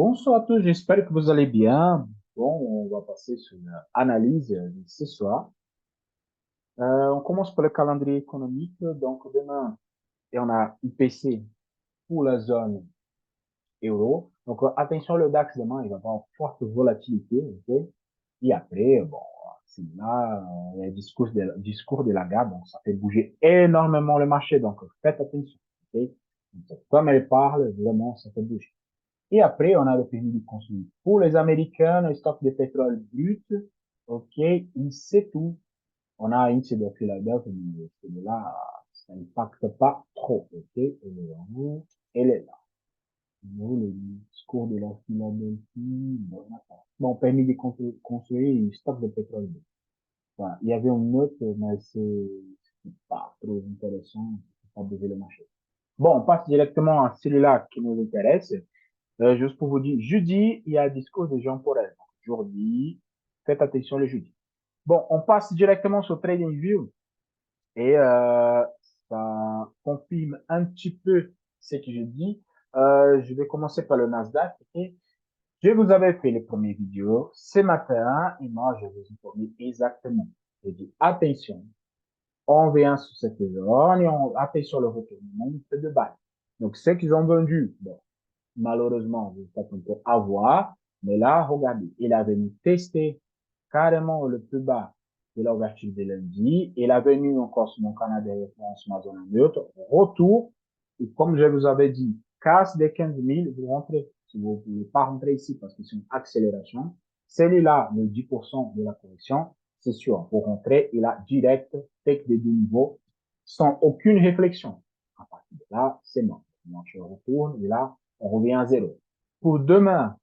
Bonsoir à tous, j'espère que vous allez bien. Bon, on va passer sur l'analyse de ce soir. On commence par le calendrier économique. Donc, demain, et on a IPC pour la zone euro. Donc, attention, le DAX demain, il va avoir une forte volatilité. Ok. Et après, bon, c'est là, il y a le discours de Lagarde, donc ça fait bouger énormément le marché. Donc, faites attention. Ok. Donc, comme elle parle, vraiment, ça fait bouger. Et après, on a le permis de construire. Pour les Américains, le stock de pétrole brut, OK, c'est tout. On a un índice de Philadelphie, mais celui-là, ça n'impacte pas trop, OK? Et vous, elle est là. Nous, le discours de la Philadelphie, bon, d'accord. Bon, permis de construire un stock de pétrole brut. Voilà. Il y avait une note, mais c'est pas trop intéressant, c'est pas bouger le marché. Bon, on passe directement à celui-là qui nous intéresse. Juste pour vous dire, jeudi, il y a un discours de Jean Paul. Jeudi, faites attention le jeudi. Bon, on passe directement sur TradingView et ça confirme un petit peu ce que je dis. Je vais commencer par le Nasdaq. Okay? Je vous avais fait les premières vidéos ce matin et moi, je vous informe exactement. Je dis attention, on vient sur cette zone et on attention le retournement de bail. Donc, ceux qui ont vendu, bon, malheureusement, vous êtes un peu à voir. Mais là, regardez, il a venu tester carrément le plus bas de l'ouverture de lundi. Il a venu encore sur mon canal de référence Amazon neutre. Retour. Et comme je vous avais dit, casse des 15 000, vous rentrez. Si vous ne pouvez pas rentrer ici parce que c'est une accélération. Celui-là, le 10% de la correction, c'est sûr. Pour rentrer, il a direct fait des deux niveaux sans aucune réflexion. À partir de là, c'est mort. Donc, je retourne et là, on revient à zéro. Pour demain,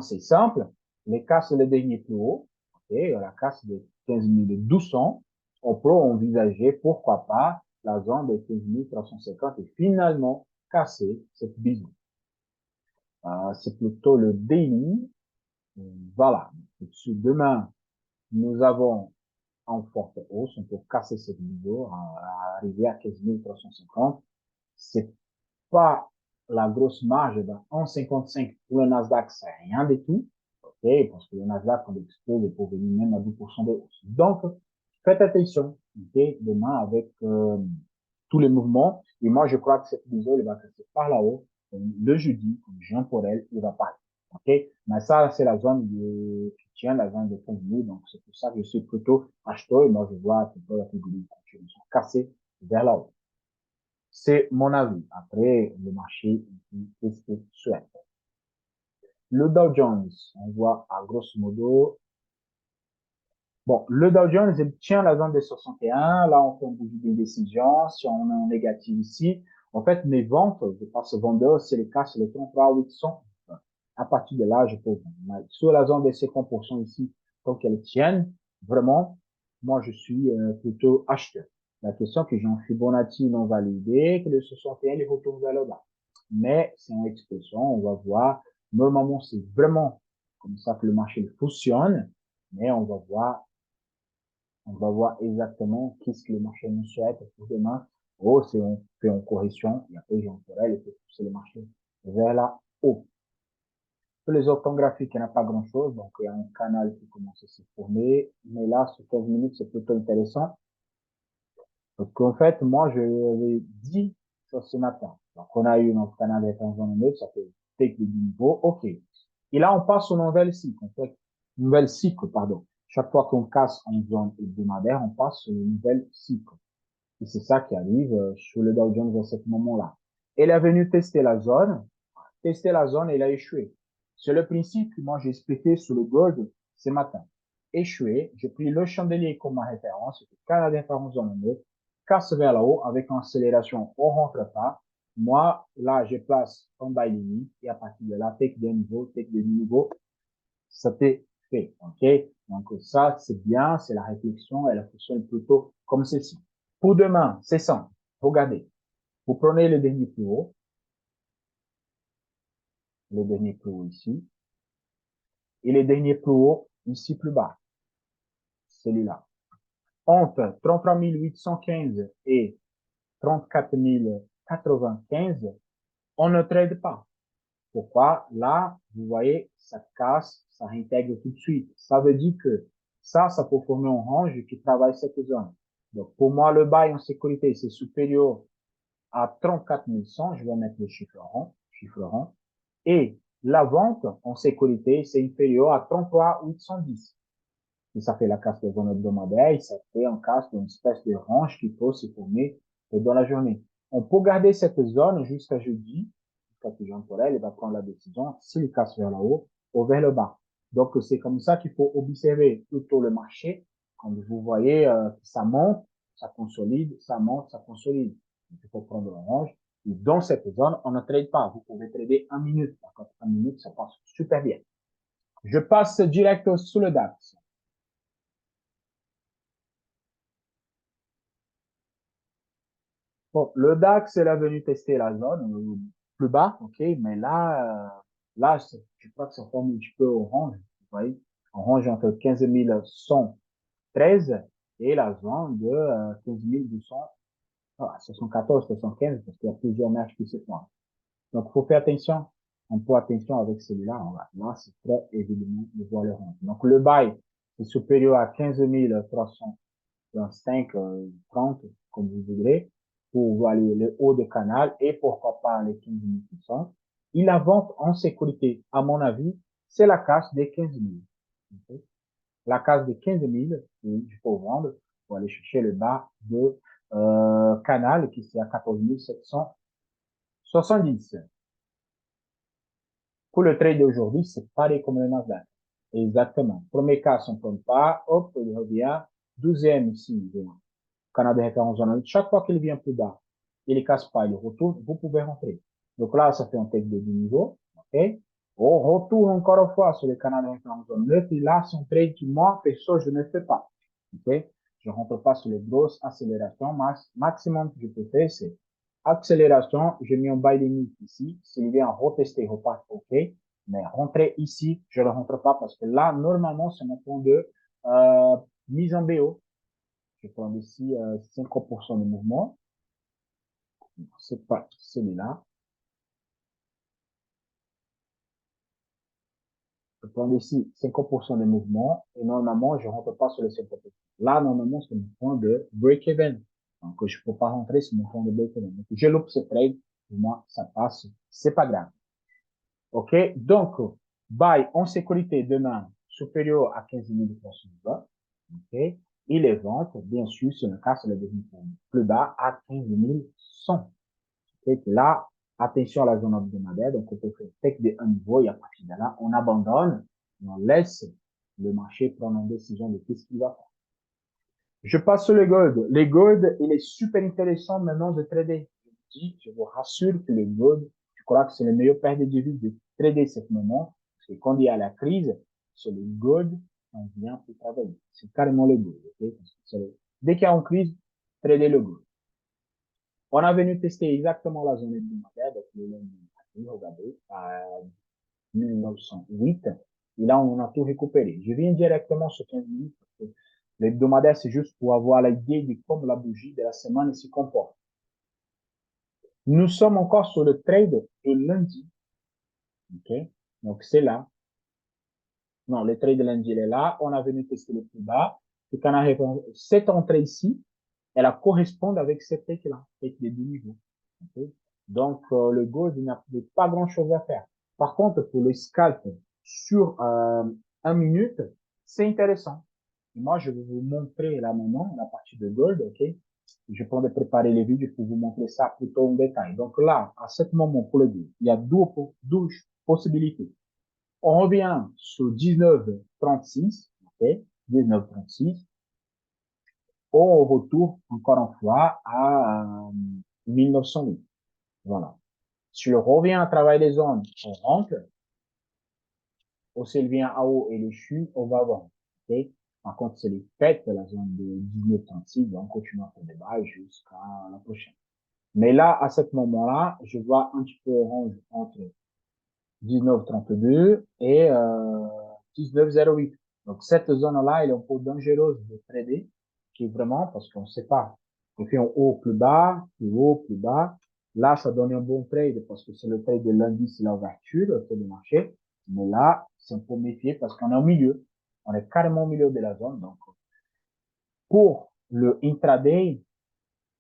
c'est simple. Les casses le dernier plus haut, okay, la casse de 15 1200, on peut envisager, pourquoi pas, la zone de 15 350 et finalement casser cette bison. C'est plutôt le daily. Voilà. Sur demain, nous avons en forte hausse, on peut casser cette niveau, arriver à 15 350. C'est pas la grosse marge dans 11,55 pour le Nasdaq, c'est rien du tout. OK? Parce que le Nasdaq, on explose pour venir même à 10% de hausse. Donc, faites attention, OK? Demain, avec tous les mouvements. Et moi, je crois que cette vidéo, elle va passer par là-haut. Le jeudi, comme Jean Paul, il va parler. OK? Mais ça, c'est la zone qui tient, la zone de 15 000. Donc, c'est pour ça que je suis plutôt acheteur. Et moi, je vois plutôt la figure de continuer à casser vers là-haut. C'est mon avis. Après, le marché, qu'est-ce qu'il souhaite. Le Dow Jones, on voit à grosso modo. Bon, le Dow Jones, il tient la zone des 61. Là, on fait un bougie de décision. Si on est en négatif ici, en fait, mes ventes, je passe vendeur, c'est le cas, c'est le 33 800. À partir de là, je peux vendre. Sur la zone des 50% ici, tant qu'elle tienne, vraiment, moi, je suis plutôt acheteur. La question que j'ai en Fibonacci non validé, que le 61, il retourne vers le bas. Mais c'est une expression, on va voir. Normalement, c'est vraiment comme ça que le marché fonctionne, mais on va voir exactement qu'est-ce que le marché nous souhaite pour demain. Oh, c'est on fait en correction, et après, j'en ferai, il faut pousser le marché vers là haut. Sur les autres graphiques, il n'y a pas grand-chose, donc il y a un canal qui commence à se former, mais là, sur 15 minutes, c'est plutôt intéressant. Donc, en fait, moi, je l'ai dit ça ce matin. Donc, on a eu notre canal de 15 minutes, ça fait take du niveau, OK. Et là, on passe au nouvel cycle, en fait, nouvel cycle, pardon. Chaque fois qu'on casse en zone hebdomadaire, on passe sur le nouvel cycle. Et c'est ça qui arrive sur le Dow Jones à ce moment-là. Elle est venue tester la zone et il a échoué. C'est le principe que moi j'ai expliqué sur le gold ce matin. Échoué, j'ai pris le chandelier comme ma référence, c'était Canadien par zone neutre, casse vers là-haut avec une accélération, on rentre pas. Moi, là, je place en bas limite et à partir de là, take des niveaux, ça t'est fait, ok? Donc ça, c'est bien, c'est la réflexion, elle fonctionne plutôt comme ceci. Pour demain, c'est simple. Regardez, vous prenez le dernier plus haut ici, et le dernier plus haut ici plus bas, celui-là. Entre 33 815 et 34 095, on ne trade pas. Pourquoi? Là, vous voyez, ça casse, ça réintègre tout de suite. Ça veut dire que ça peut former un range qui travaille cette zone. Donc, pour moi, le bail en sécurité, c'est supérieur à 34 100. Je vais mettre le chiffre rond. Et la vente en sécurité, c'est inférieur à 33 810. Et ça fait la casse de zone hebdomadaire et ça fait un casse d'une espèce de range qui peut se former dans la journée. On peut garder cette zone jusqu'à jeudi, jusqu'à que Jean Paul va prendre la décision s'il casse vers le haut ou vers le bas. Donc, c'est comme ça qu'il faut observer plutôt le marché. Quand vous voyez ça monte, ça consolide, ça monte, ça consolide. Donc, il faut prendre l'orange. Et dans cette zone, on ne trade pas. Vous pouvez trader 1 minute. D'accord, 1 minute, ça passe super bien. Je passe direct sous le DAX. Bon, le DAX, elle est venu tester la zone plus bas, ok, mais là, je crois que ça forme un petit peu orange, vous voyez, orange entre 15 113 et la zone de 15 200, 74, 75, parce qu'il y a plusieurs matchs qui se font. Donc, il faut faire attention. On peut attention avec celui-là. Là, c'est très évidemment de voir le range. Donc, le buy est supérieur à 15 300. 5, 30, comme vous voudrez, pour voir le haut de canal et pourquoi pas les 15 000%. Et la vente en sécurité, à mon avis, c'est la casse des 15 000. Okay? La casse des 15 000, il faut vendre pour aller chercher le bas de canal qui c'est à 14 770. Pour le trade d'aujourd'hui, c'est pareil comme le Nasdaq. Exactement. Premier cas, on ne prend pas, hop, il revient. 12e ici, Canada référence zone. Chaque fois qu'il vient plus bas, il ne casse pas, il retourne, vous pouvez rentrer. Donc là, ça fait un test de 10 niveaux. OK? On retourne encore une fois sur le Canada référence zone 9. Et là, c'est un trade qui, moi, perso, je ne fais pas. OK? Je ne rentre pas sur les grosses accélérations. Maximum que je peux faire, c'est accélération. Je mets un buy limit ici. S'il vient retester, repart, OK. Mais rentrer ici, je ne rentre pas parce que là, normalement, c'est mon point de mise en BO. Je prends ici 50% de mouvement. C'est pas celui-là. Je prends ici 50% de mouvement et normalement, je rentre pas sur les 50%. Là, normalement, c'est mon point de break-even. Donc, je peux pas rentrer sur mon point de break-even. Donc, je loupe ce trade. Pour moi, ça passe. C'est pas grave. OK? Donc, buy en sécurité demain supérieur à 15 320. OK? Et les ventes, bien sûr, c'est le cas, c'est le deuxième plus bas à 15 100. Et là, attention à la zone hebdomadaire, donc on peut faire tech de un niveau et à partir de là, on abandonne, on laisse le marché prendre une décision de qu'est-ce qu'il va faire. Je passe sur le gold. Le gold, il est super intéressant maintenant de trader. Je vous rassure que le gold, je crois que c'est le meilleur paire de devises de trader ce moment. Parce que quand il y a la crise, c'est le gold, on vient pour travailler. C'est carrément le gold. Okay? Dès qu'il y a une crise, trader le gold. On a venu tester exactement la zone hebdomadaire, donc le lundi, regardez, à 1908. Et là, on a tout récupéré. Je viens directement sur 15 minutes parce que l'hebdomadaire, c'est juste pour avoir l'idée de comment la bougie de la semaine se comporte. Nous sommes encore sur le trade de lundi. OK? Donc, c'est là. Non, le trade de lundi, il est là. On a venu tester le plus bas. Et quand on a répondu, cette entrée ici, elle a correspond avec cette tech-là, avec les deux niveaux. Okay? Donc, le gold, il n'a pas grand-chose à faire. Par contre, pour le scalp sur 1 minute, c'est intéressant. Et moi, je vais vous montrer là maintenant la partie de gold, ok? Je peux préparer les vidéos pour vous montrer ça plutôt en détail. Donc là, à ce moment pour le gold, il y a 12 possibilités. On revient sur 19,36, ok? 19,36. On retourne encore une fois à 1908. Voilà. Si on revient à travailler les zones, on rentre. Au s'il vient en haut et le chute, on va vendre. Okay? Par contre, c'est les fêtes de la zone de 1936, donc on continue à faire des bails jusqu'à la prochaine. Mais là, à ce moment-là, je vois un petit peu orange entre 19,32 et 19,08. Donc, cette zone-là, elle est un peu dangereuse de trader, qui est vraiment, parce qu'on ne sait pas. On fait en haut, plus bas, plus haut, plus bas. Là, ça donne un bon trade parce que c'est le trade de lundi, c'est l'ouverture, le trade de marché. Mais là, c'est un peu méfier parce qu'on est au milieu. On est carrément au milieu de la zone. Donc, pour le intraday,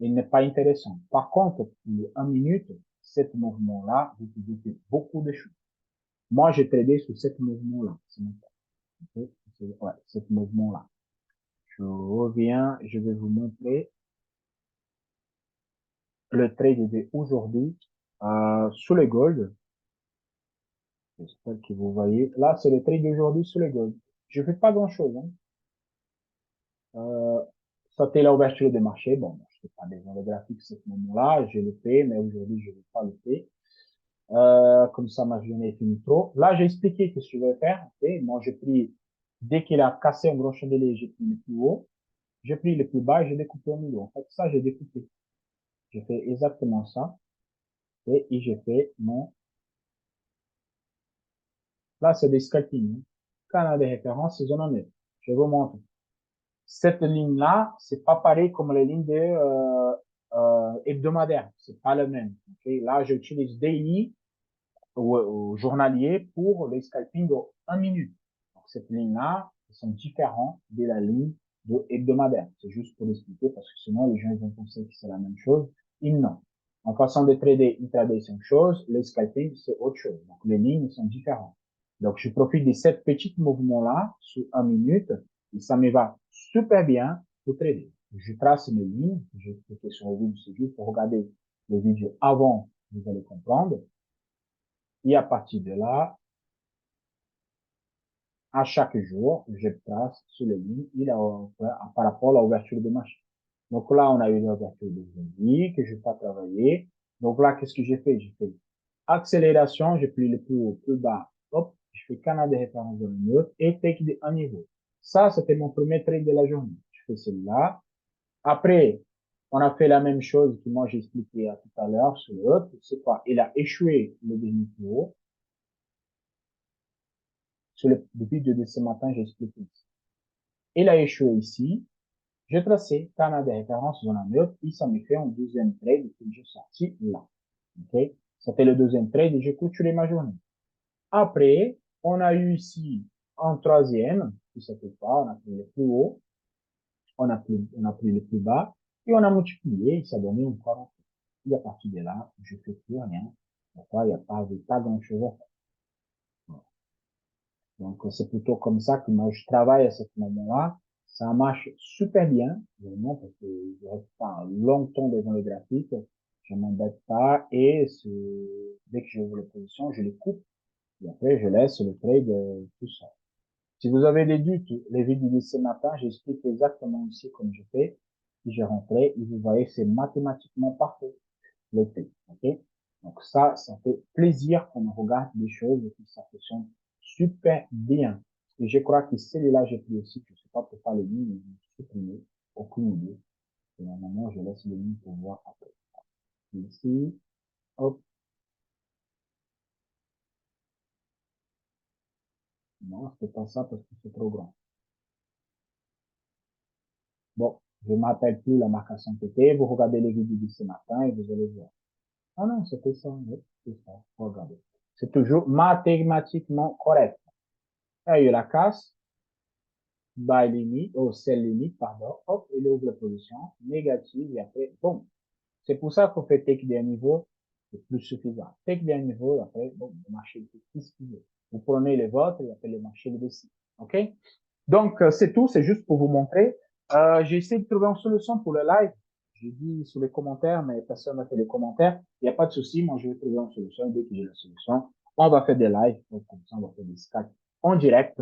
il n'est pas intéressant. Par contre, pour le 1 minute, cet mouvement-là, vous pouvez faire beaucoup de choses. Moi, j'ai tradé sur cet mouvement-là. Ouais, cet mouvement-là. Je reviens, je vais vous montrer le trade d'aujourd'hui sous le gold. J'espère que vous voyez. Là, c'est le trade d'aujourd'hui sous le gold. Je fais pas grand-chose. Hein. Euh, C'était l'ouverture des marchés. Bon, je fais pas des le graphique ce moment-là. Je le fais, mais aujourd'hui, je ne vais pas le faire. Comme ça, ma journée est finie trop. Là, j'ai expliqué ce que je vais faire. Okay? Moi, j'ai pris, dès qu'il a cassé un gros chandelier, j'ai pris le plus haut. J'ai pris le plus bas et j'ai découpé au milieu. En fait, ça, j'ai découpé. J'ai fait exactement ça. Et j'ai fait mon, là, c'est des scalping. Hein. Quand on a des références, c'est zone en est. Je vous montre. Cette ligne-là, c'est pas pareil comme les lignes de, hebdomadaires. C'est pas le même. Okay? Là, j'utilise daily ou journalier pour les scalping de 1 minute. Donc, cette ligne-là, ils sont différents de la ligne de hebdomadaire. C'est juste pour l'expliquer parce que sinon, les gens, ils vont penser que c'est la même chose. Ils non. En façon de trader, intraday, c'est une chose. Les scalping, c'est autre chose. Donc, les lignes sont différentes. Donc, je profite de cette petite mouvement-là sur 1 minute et ça me va super bien pour trader. Je trace mes lignes. Je clique sur le vidéo, c'est juste pour regarder le vidéo avant, vous allez comprendre. Et à partir de là, à chaque jour, je trace sur les lignes par rapport à l'ouverture de marché. Donc là, on a eu l'ouverture de jeudi que je n'ai pas travaillé. Donc là, qu'est-ce que j'ai fait? J'ai fait accélération, j'ai pris le plus haut, plus bas. Hop, je fais canal de référence de l'autre et take de un niveau. Ça, c'était mon premier trade de la journée. Je fais celui-là. Après, on a fait la même chose que moi j'ai expliqué tout à l'heure sur l'autre. C'est quoi? Il a échoué le dernier plus haut. Depuis de ce matin, j'ai expliqué. Il a échoué ici. J'ai tracé Canada référence zone neutre. Et ça me fait un deuxième trade que j'ai sorti là. OK? C'était le deuxième trade et j'ai clôturé ma journée. Après, on a eu ici un troisième, qui s'appelle pas, on a pris le plus haut, on a pris le plus bas, et on a multiplié, et ça donnait encore un peu. Et à partir de là, je fais plus rien. Pourquoi? Il n'y a pas grand-chose à faire. Donc, c'est plutôt comme ça que moi, je travaille à ce moment-là. Ça marche super bien, vraiment, parce que je reste pas longtemps devant le graphique. Je m'embête pas et dès que je vois les positions, je les coupe et après, je laisse le trade tout ça. Si vous avez des doutes, les vidéos de ce matin, j'explique exactement ici comme je fais. Si je rentrais et vous voyez, c'est mathématiquement parfait, le trade. OK? Donc ça fait plaisir qu'on regarde des choses et que ça fonctionne super bien. Et je crois que celui-là, j'ai pris aussi, je sais pas pourquoi les lignes, j'ai supprimé, aucune idée. Et normalement, je laisse les lignes pour voir après. Ici, hop, non, c'est pas ça parce que c'est trop grand. Bon, je ne m'appelle plus la marcation PT, vous regardez les vidéos de ce matin et vous allez voir. Ah non, c'était ça, oui, c'est ça, regardez. C'est toujours mathématiquement correct. Il y a eu la casse, buy limit, sell limit, pardon, hop, il ouvre la position, négative, et après, bon. C'est pour ça qu'on fait take des niveaux, c'est plus suffisant. Take des niveaux, et après, bon, le marché fait tout ce qu'il veut. Vous prenez les vôtres, et après, le marché le décide. OK? Donc, c'est tout, c'est juste pour vous montrer. J'ai essayé de trouver une solution pour le live. J'ai dit sous les commentaires, mais personne n'a fait les commentaires. Il n'y a pas de souci, moi, je vais trouver une solution. Dès que j'ai la solution, on va faire des lives. Donc, comme ça, on va faire des Skype en direct,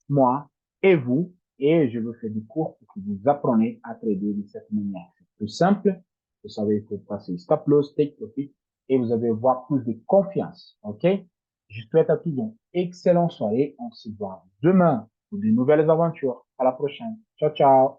moi et vous. Et je vais faire des cours pour que vous appreniez à trader de cette manière. C'est plus simple. Vous savez, il faut passer stop loss, take profit, et vous allez voir plus de confiance. OK? Je souhaite à tous une excellente soirée. On se voit demain pour de nouvelles aventures. À la prochaine. Ciao, ciao.